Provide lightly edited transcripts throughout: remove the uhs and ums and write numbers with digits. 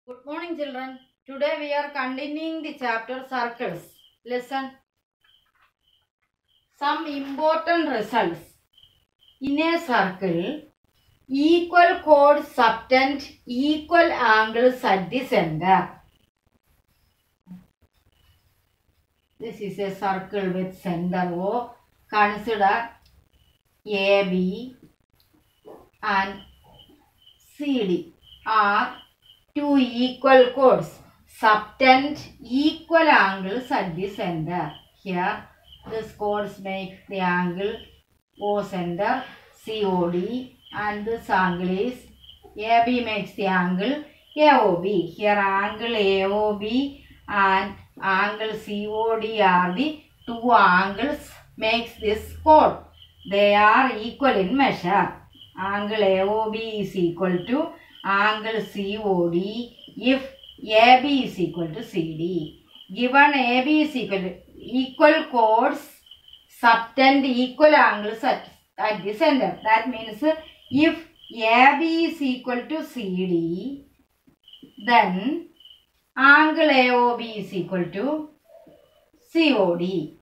Good morning, children. Today we are continuing the chapter circles. Listen. Some important results. In a circle, equal chords subtend equal angles at the center. This is a circle with center O. Consider AB and CD are two equal chords subtend equal angles at the center. Here, these chords make the angle O center COD, and this angle is AB makes the angle AOB. Here, angle AOB and angle COD are the two angles makes this chord. They are equal in measure. Angle AOB is equal to angle COD if AB is equal to CD. Given AB is equal chords subtend equal angles at the center. That means if AB is equal to CD, then angle AOB is equal to COD.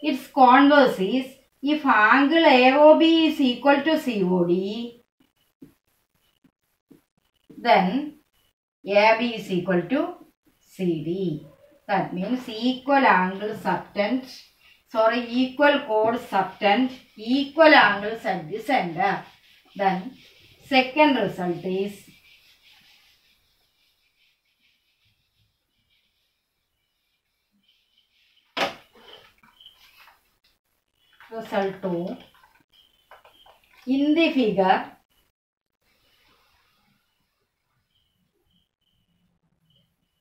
Its converse is if angle AOB is equal to COD, then AB is equal to CD. That means equal chords subtend equal angles at the center. Then second result is result 2. In the figure,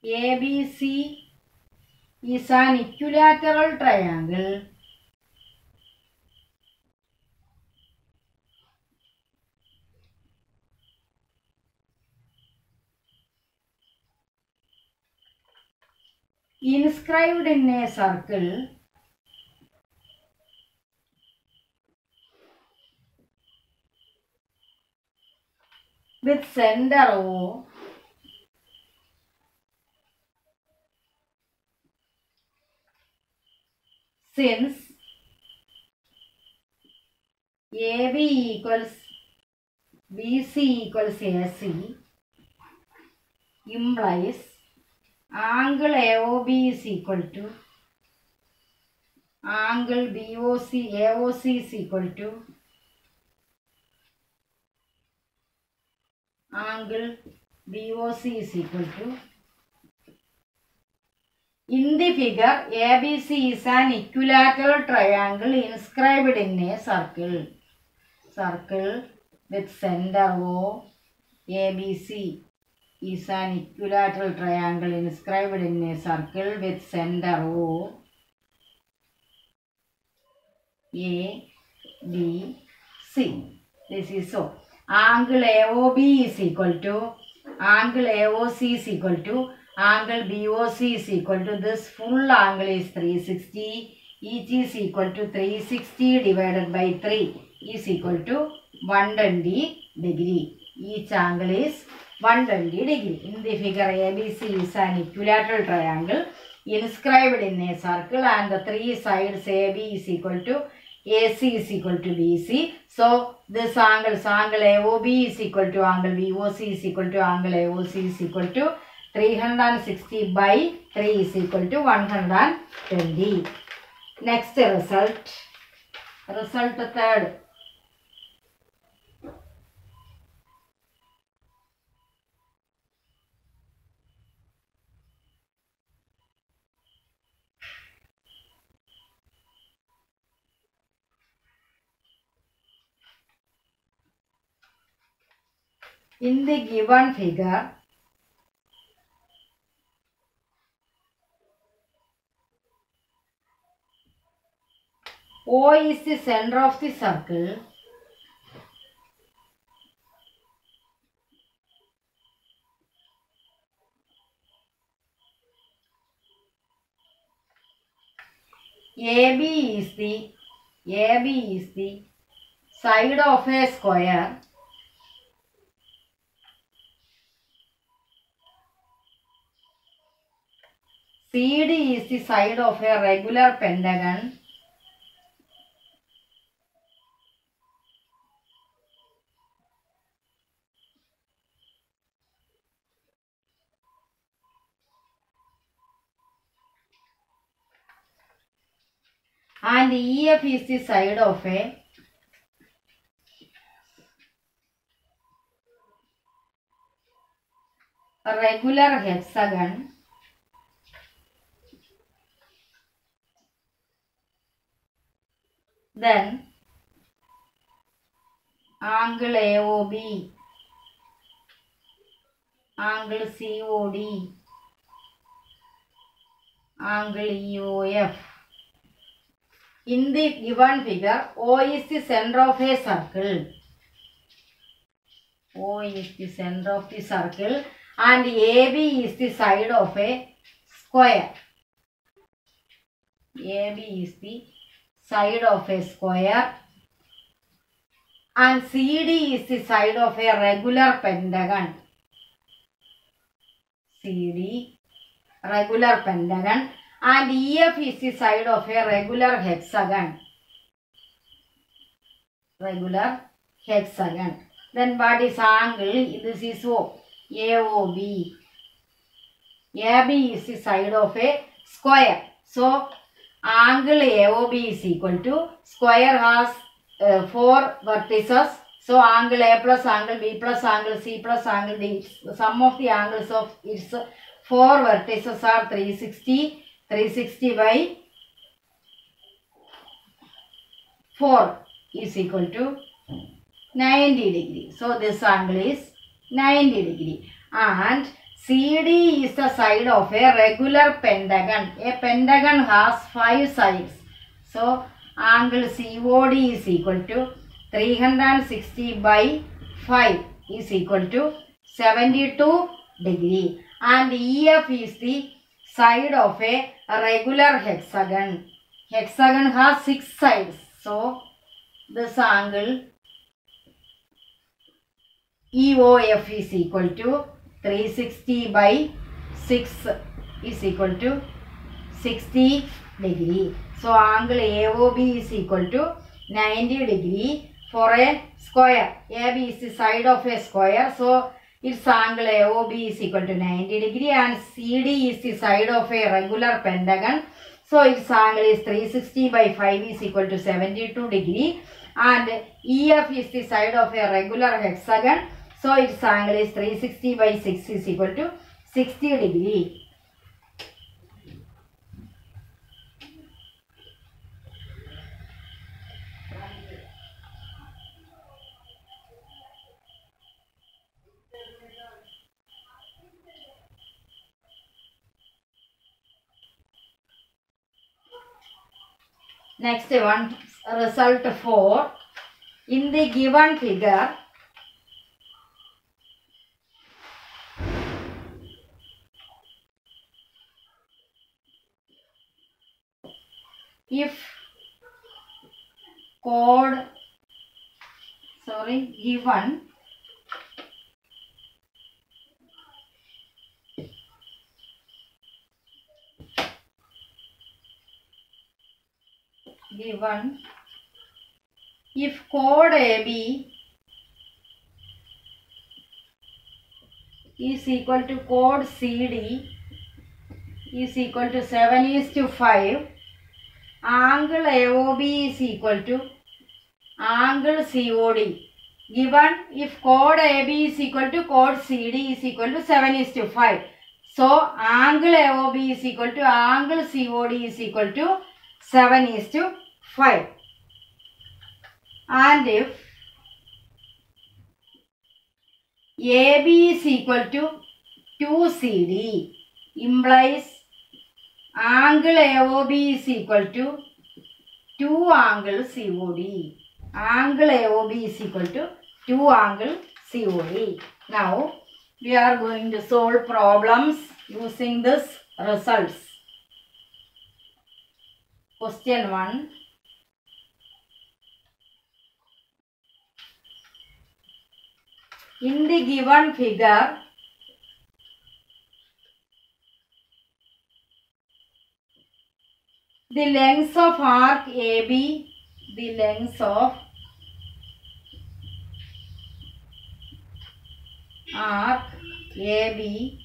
ABC is an equilateral triangle inscribed in a circle with center O since AB equals BC equals AC implies angle AOB is equal to angle AOC is equal to angle BOC is equal to. In the figure, ABC is an equilateral triangle inscribed in a circle. Circle with center O. ABC is an equilateral triangle inscribed in a circle with center O. A, B, C. This is so. Angle AOB is equal to angle AOC is equal to angle BOC is equal to this full angle is 360. Each is equal to 360 divided by 3 is equal to 120 degree. Each angle is 120 degree. In the figure, ABC is an equilateral triangle inscribed in a circle and the three sides AB is equal to AC is equal to BC. So, this angle AOB is equal to angle BOC is equal to angle AOC is equal to 360 by 3 is equal to 120. Next result. Result third. In the given figure, O is the center of the circle. AB is the side of a square CD is the side of a regular pentagon. And EF is the side of a regular hexagon. Then angle AOB, angle COD, angle EOF. In the given figure, O is the center of a circle. O is the center of the circle and AB is the side of a square. AB is the side of a square and CD is the side of a regular pentagon. CD, regular pentagon, and EF is the side of a regular hexagon. Regular hexagon. Then what is angle? This is O. AOB. AB is the side of a square. So, angle AOB is equal to, square has 4 vertices. So, angle A plus angle B plus angle C plus angle D. The sum of the angles of its 4 vertices are 360. 360 by 4 is equal to 90 degree. So, this angle is 90 degree. And CD is the side of a regular pentagon. A pentagon has 5 sides. So, angle COD is equal to 360 by 5 is equal to 72 degree. And EF is the side of a regular hexagon. Hexagon has 6 sides. So, this angle EOF is equal to 360 by 6 is equal to 60 degree. So, angle AOB is equal to 90 degree for a square. AB is the side of a square. So, its angle AOB is equal to 90 degree and CD is the side of a regular pentagon. So, its angle is 360 by 5 is equal to 72 degree and EF is the side of a regular hexagon. So, its angle is 360 by 6 is equal to 60 degree. Next one, result 4. In the given figure, if given if chord AB is equal to chord CD is equal to 7:5, angle AOB is equal to angle COD. Given if chord AB is equal to chord CD is equal to 7:5. So, angle AOB is equal to angle COD is equal to 7:5. And if AB is equal to 2CD implies angle AOB is equal to 2 angle COD. Angle AOB is equal to 2 angle COD. Now, we are going to solve problems using this results. Question 1. In the given figure, The length of arc AB, the length of arc AB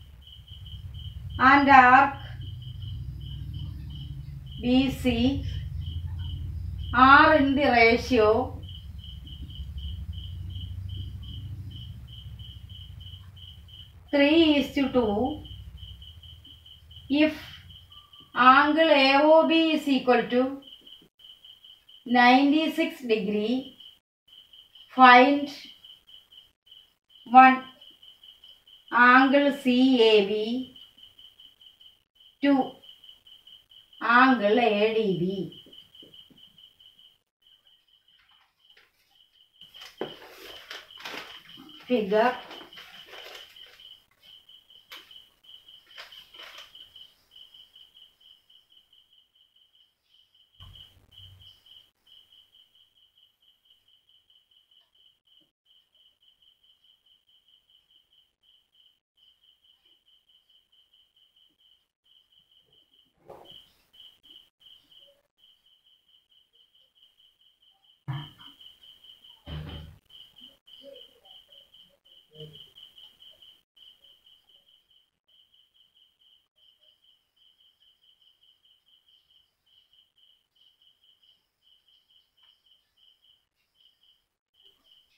and arc BC are in the ratio 3:2 if angle AOB is equal to 96 degree. Find one angle CAB, 2 angle ADB. Figure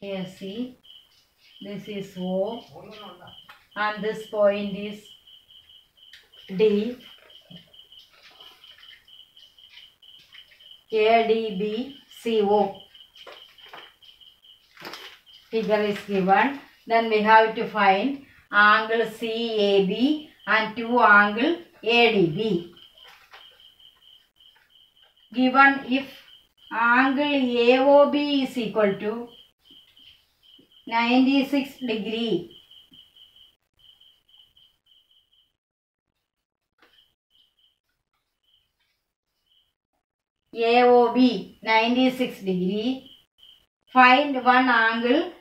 here, see, this is O and this point is D. ADB CO. Figure is given. Then we have to find angle CAB and 2 angle ADB. Given if angle AOB is equal to 96 degree, AOB 96 degree, find one angle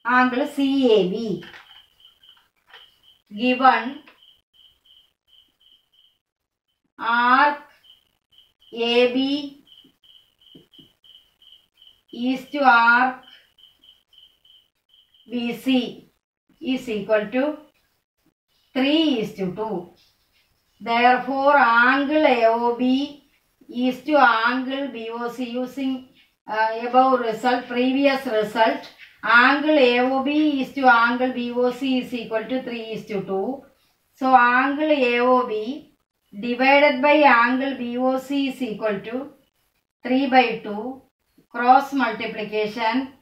angle CAB. Given arc AB is to arc BC is equal to 3:2. Therefore, angle AOB is to angle BOC. Using above result, previous result, angle AOB is to angle BOC is equal to 3:2. So, angle AOB divided by angle BOC is equal to 3/2. Cross multiplication,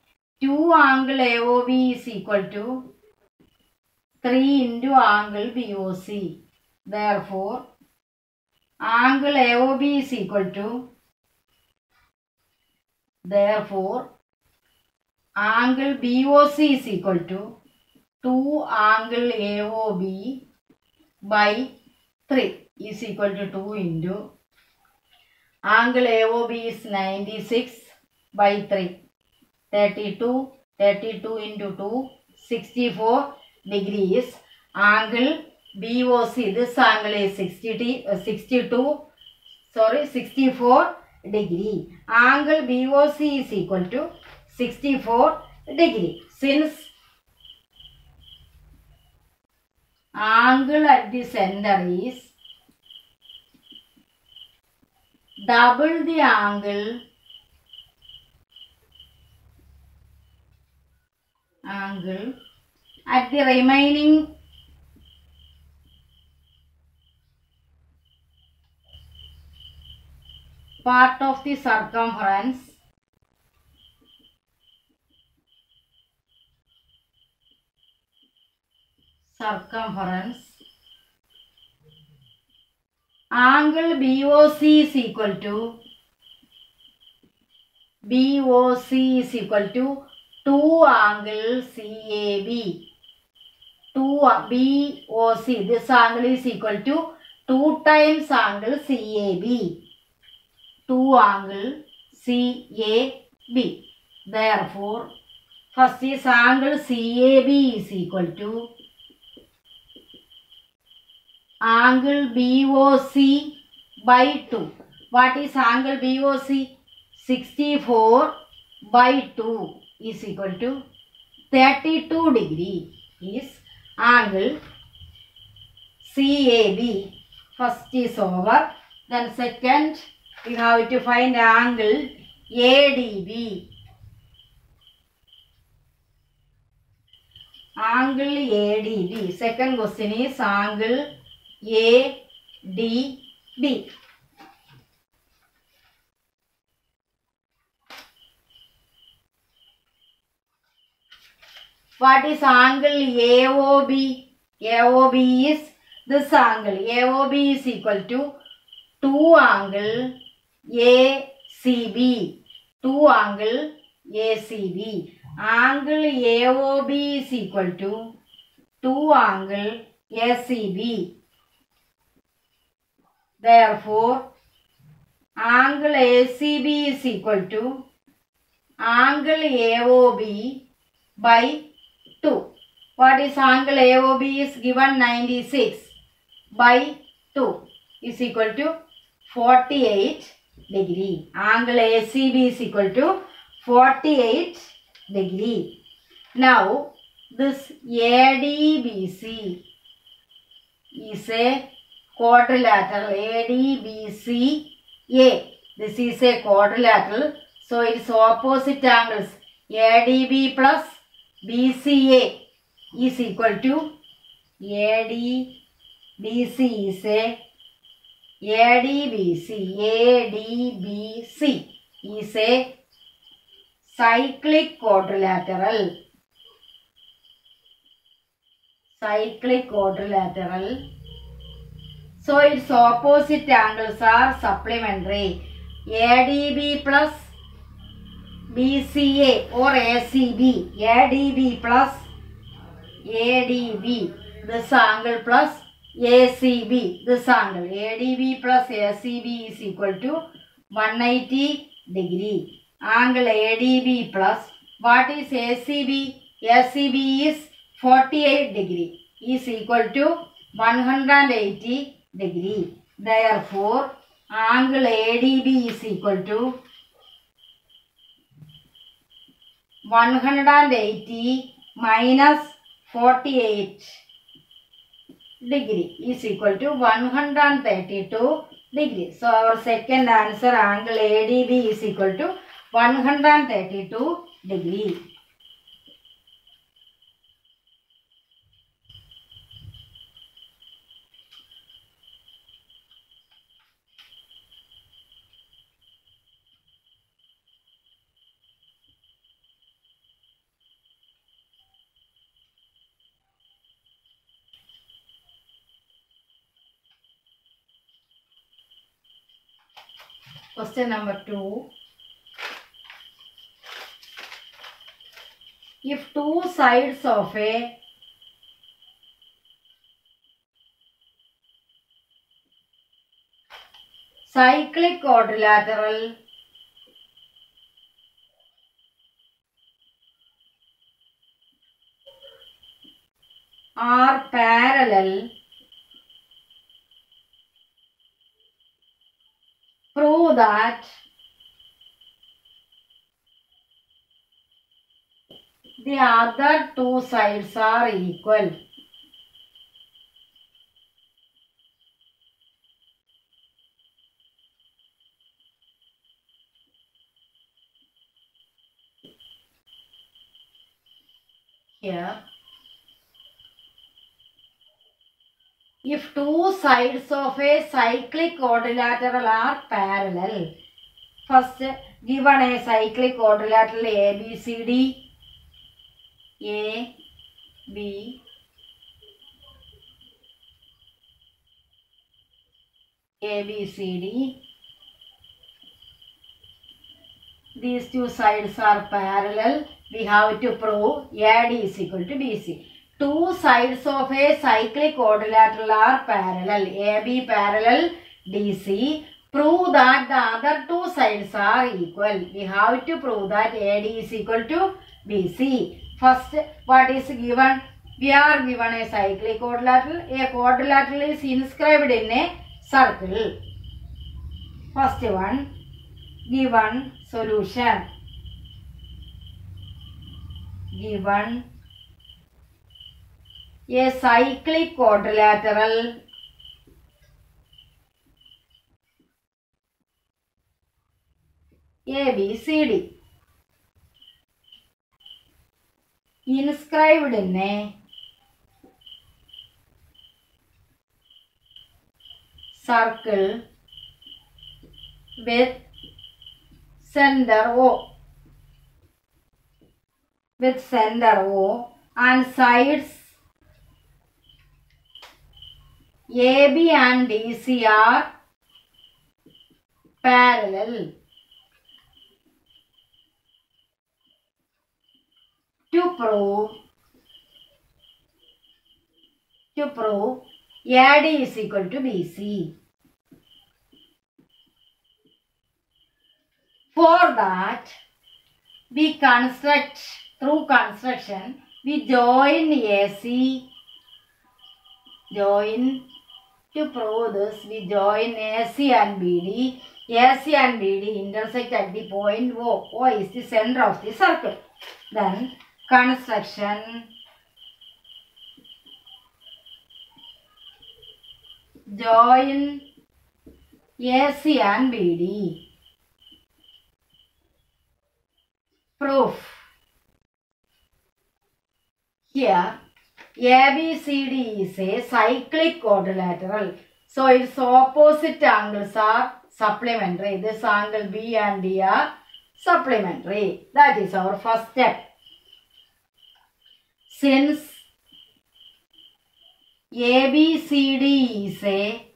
2 angle AOB is equal to 3 into angle BOC. Therefore, angle AOB is equal to, angle BOC is equal to 2 angle AOB by 3 is equal to 2 into angle AOB is 96 by 3, 32, 32 into 2, 64 degrees. Angle BOC, this angle is 64 degree. Angle BOC is equal to 64 degree. Since angle at the center is double the angle at the remaining part of the circumference, angle BOC is equal to 2 angle CAB. 2 BOC, this angle is equal to 2 times angle CAB. 2 angle CAB. Therefore, first is angle CAB is equal to angle BOC by 2. What is angle BOC? 64 by 2 is equal to 32 degree is angle CAB. First is over. Then second, we have to find angle ADB. Angle ADB. Second question is angle ADB. What is angle AOB? AOB is this angle. AOB is equal to 2 angle ACB. 2 angle ACB. Angle AOB is equal to 2 angle ACB. Therefore, angle ACB is equal to angle AOB by 2. What is angle AOB is given 96 by 2 is equal to 48 degree. Angle ACB is equal to 48 degree. Now this ADBC is a quadrilateral. ADBCA. This is a quadrilateral. So its opposite angles ADB plus BCA is equal to ADBC is a ADBC is a cyclic quadrilateral. Cyclic quadrilateral. So its opposite angles are supplementary. ADB plus BCA or ACB. ADB plus ADB. This angle plus ACB. This angle. ADB plus ACB is equal to 180 degree. Angle ADB plus what is ACB? ACB is 48 degree is equal to 180 degree. Therefore, angle ADB is equal to 180 minus 48 degree is equal to 132 degree. So, our second answer angle ADB is equal to 132 degree. Question number 2. If two sides of a cyclic quadrilateral are parallel, prove that the other two sides are equal. Here, if two sides of a cyclic quadrilateral are parallel, first given a cyclic quadrilateral ABCD, A, B, ABCD. These two sides are parallel. We have to prove AD is equal to BC. Two sides of a cyclic quadrilateral are parallel. AB parallel DC. Prove that the other two sides are equal. We have to prove that AD is equal to BC. First, what is given? We are given a cyclic quadrilateral. A quadrilateral is inscribed in a circle. First one, given solution. Given a cyclic quadrilateral ABCD inscribed in a circle with center O. With center O and sides AB and DC are parallel. To prove AD is equal to BC. For that, we construct, through construction, we join AC. To prove this, we join AC and BD. AC and BD intersect at the point O. O is the center of the circle. Then construction, join AC and BD. Proof. Here ABCD is a cyclic quadrilateral. So its opposite angles are supplementary. This angle B and D are supplementary. That is our first step. Since ABCD is a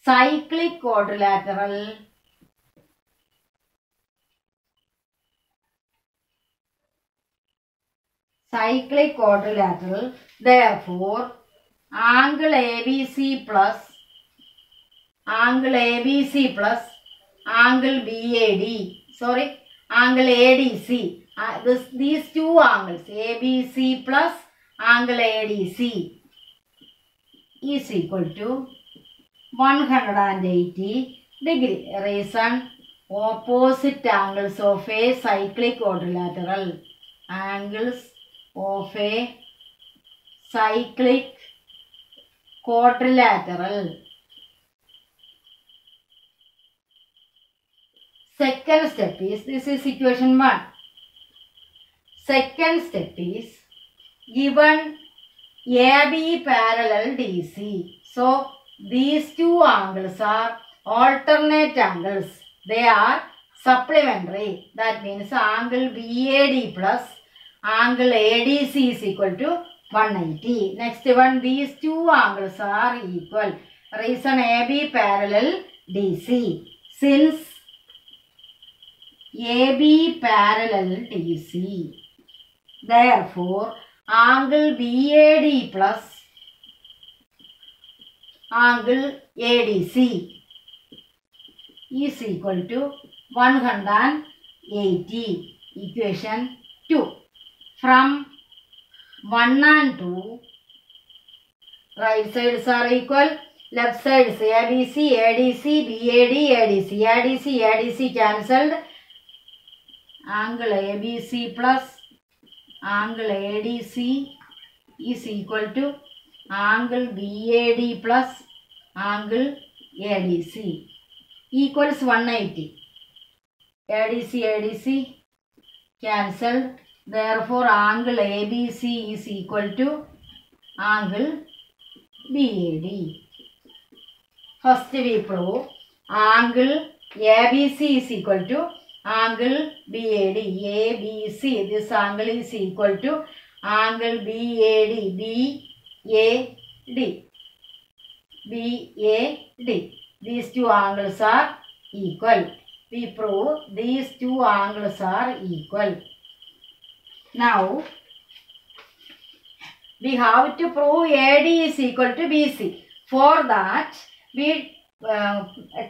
cyclic quadrilateral, therefore angle ABC plus angle ADC, these two angles ABC plus angle ADC is equal to 180 degree. Reason, opposite angles of a cyclic quadrilateral. Angles of a cyclic quadrilateral. Second step is, this is equation 1. Second step is, given AB parallel DC. So these two angles are alternate angles. They are supplementary. That means angle BAD plus angle ADC is equal to 180. Next one, these two angles are equal. Reason, AB parallel DC. Since AB parallel DC, therefore angle BAD plus angle ADC is equal to 180. Equation 2. From 1 and 2, right sides are equal. Left sides ABC, ADC, BAD, ADC. ADC cancelled. Angle ABC plus angle ADC is equal to angle BAD plus angle ADC equals 180. ADC cancelled. Therefore, angle ABC is equal to angle BAD. First we prove angle ABC is equal to angle BAD. ABC, this angle is equal to angle BAD. These two angles are equal. We prove these two angles are equal. Now, we have to prove AD is equal to BC. For that, we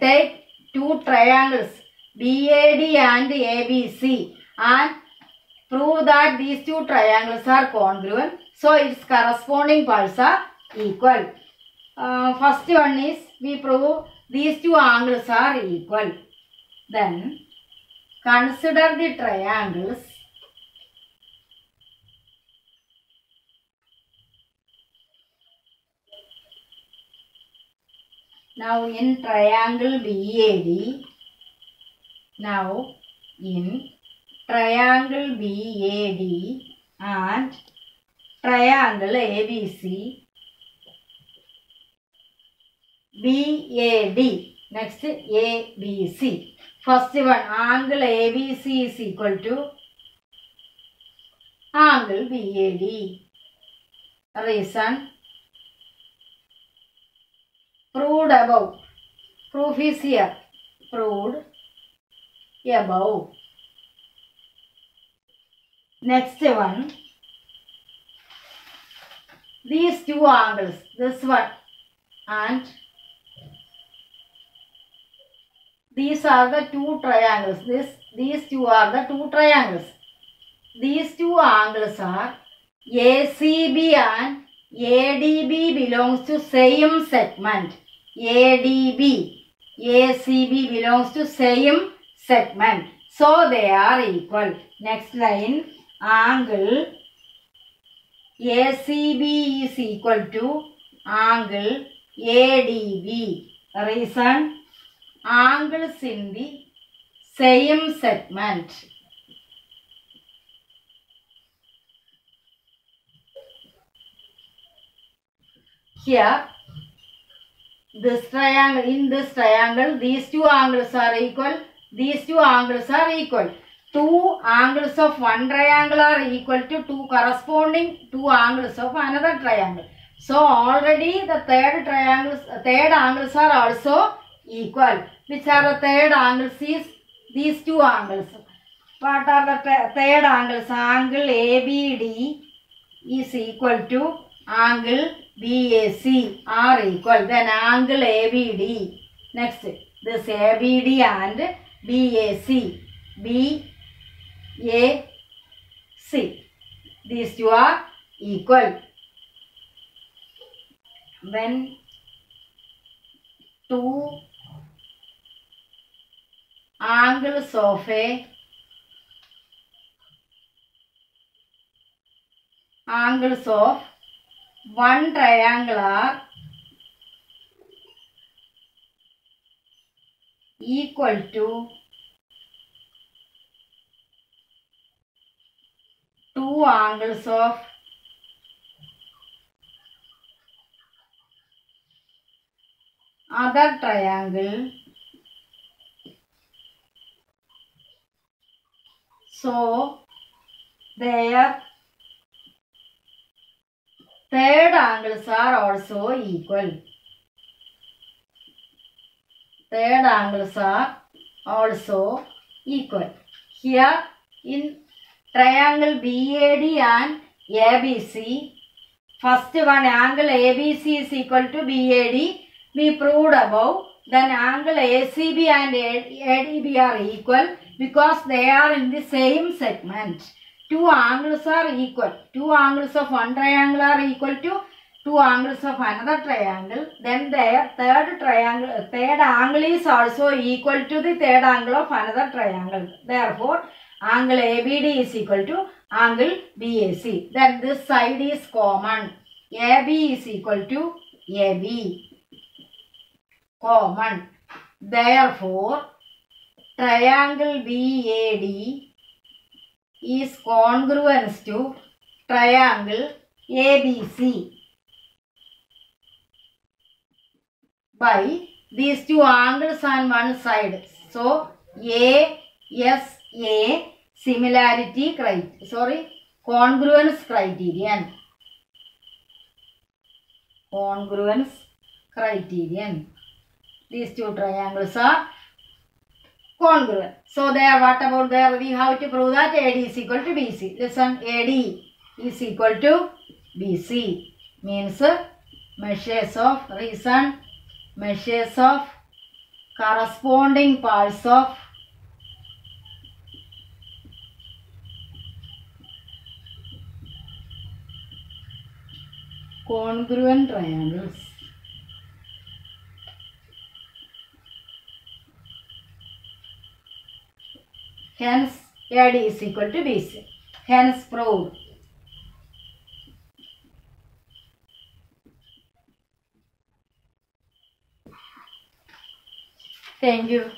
take two triangles BAD and ABC and prove that these two triangles are congruent. So its corresponding parts are equal. First one is we prove these two angles are equal. Then consider the triangles now in triangle BAD. Now in triangle BAD and triangle ABC, BAD, next ABC. First one, angle ABC is equal to angle BAD. Reason proved above. Proof is here. Proved above. Next one, these two angles, this one and these are the two triangles. These two are the two triangles. These two angles are ACB and ADB belongs to same segment. ACB belongs to same segment. So they are equal. Next line, angle ACB is equal to angle ADB. Reason, angles in the same segment. Here, this triangle, in this triangle, these two angles are equal. These two angles are equal. Two angles of one triangle are equal to two corresponding two angles of another triangle. So already the third angles are also equal. Which are the third angles is these two angles. What are the third angles? Angle ABD is equal to angle BAC are equal. Then angle ABD. Next, this ABD and BAC. BAC. These two are equal. When two angles of a angles of one triangle are equal to two angles of other triangle. So their third angles are also equal. Third angles are also equal. Here in triangle BAD and ABC, first one angle ABC is equal to BAD. We proved above. Then angle ACB and ADB are equal because they are in the same segment. Two angles are equal. Two angles of one triangle are equal to two angles of another triangle. Then their third angle is also equal to the third angle of another triangle. Therefore, angle ABD is equal to angle BAC. Then this side is common. AB is equal to AB. Common. Therefore, triangle BAD is congruent to triangle ABC by these two angles on one side. So, ASA similarity criterion. Congruence criterion. Congruence criterion. These two triangles are congruent. So there, what about there? We have to prove that AD is equal to BC. Listen, AD is equal to BC. Means measures of reason, measures of corresponding parts of congruent triangles. Hence, AD is equal to BC. Hence, proved. Thank you.